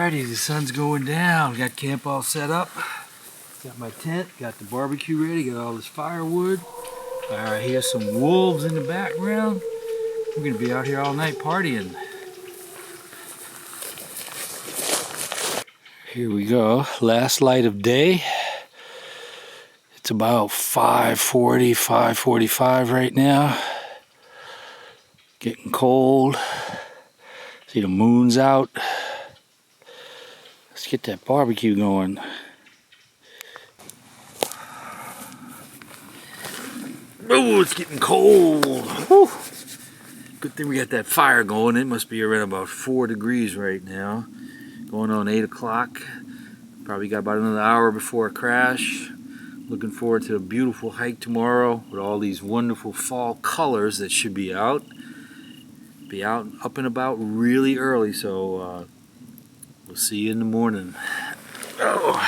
Alrighty, the sun's going down. Got camp all set up. Got my tent, got the barbecue ready, got all this firewood. Alright, here's some wolves in the background. We're gonna be out here all night partying. Here we go, last light of day. It's about 5:40, 5:45 right now. Getting cold. See the moon's out. Let's get that barbecue going. Oh, it's getting cold. Whew. Good thing we got that fire going. It must be around about 4 degrees right now. Going on 8 o'clock. Probably got about another hour before a crash. Looking forward to a beautiful hike tomorrow with all these wonderful fall colors that should be out. Be out up and about really early, so we'll see you in the morning. Oh.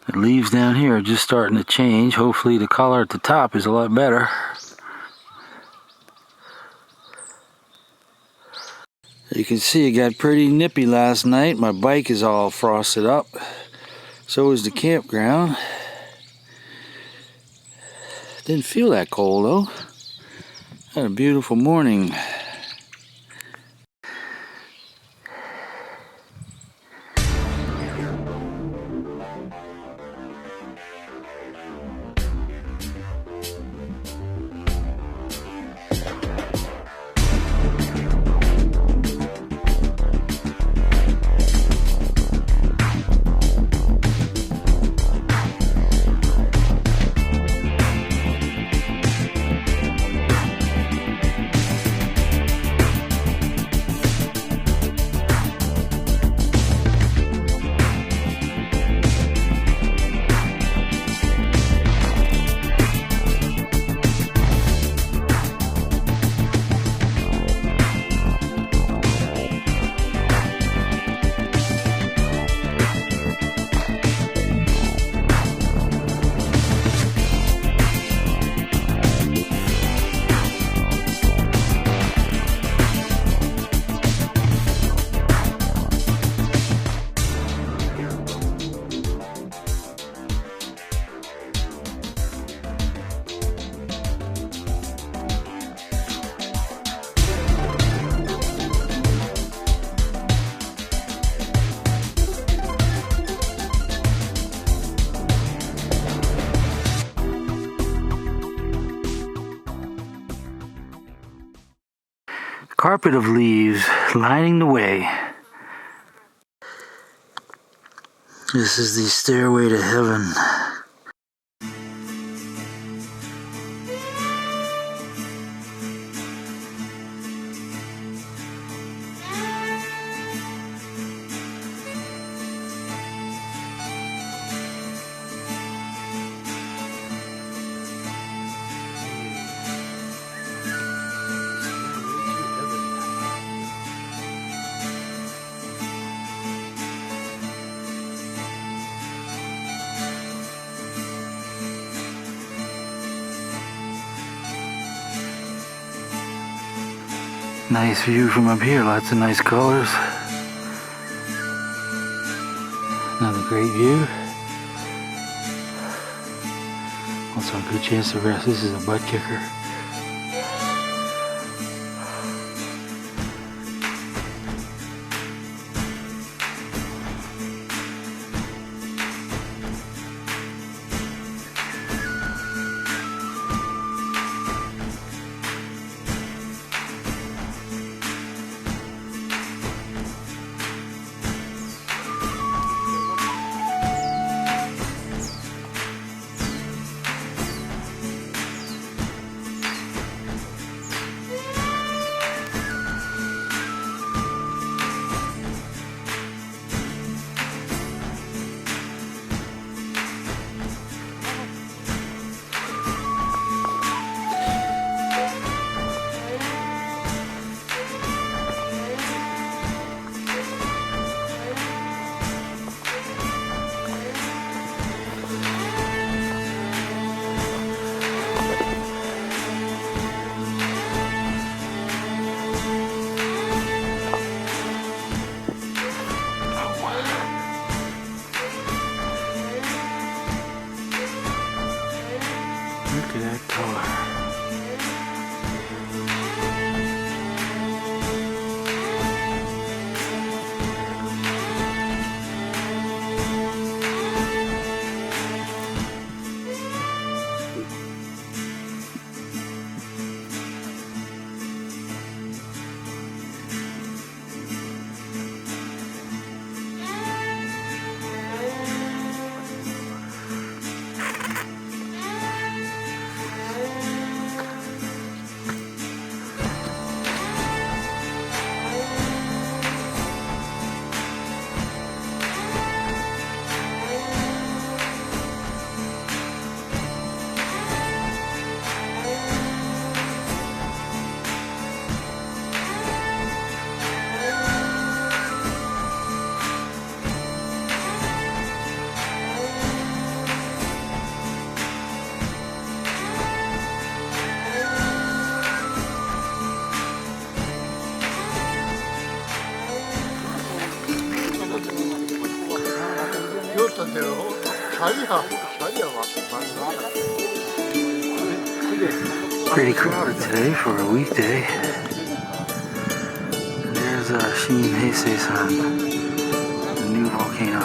The leaves down here are just starting to change. Hopefully the color at the top is a lot better. You can see it got pretty nippy last night. My bike is all frosted up. So is the campground. Didn't feel that cold though. Had a beautiful morning. Carpet of leaves lining the way. This is the stairway to heaven. Nice view from up here, lots of nice colors. Another great view. Also a good chance to rest. This is a butt kicker. Pretty crowded today for a weekday. And there's Shin Heisei-san, the new volcano.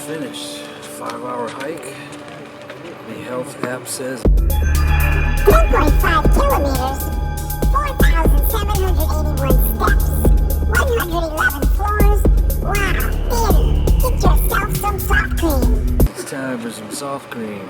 Finished. 5-hour hike. The health app says 10.5 kilometers, 4,781 steps, 111 floors. Wow, Danny, get yourself some soft cream. it's time for some soft cream.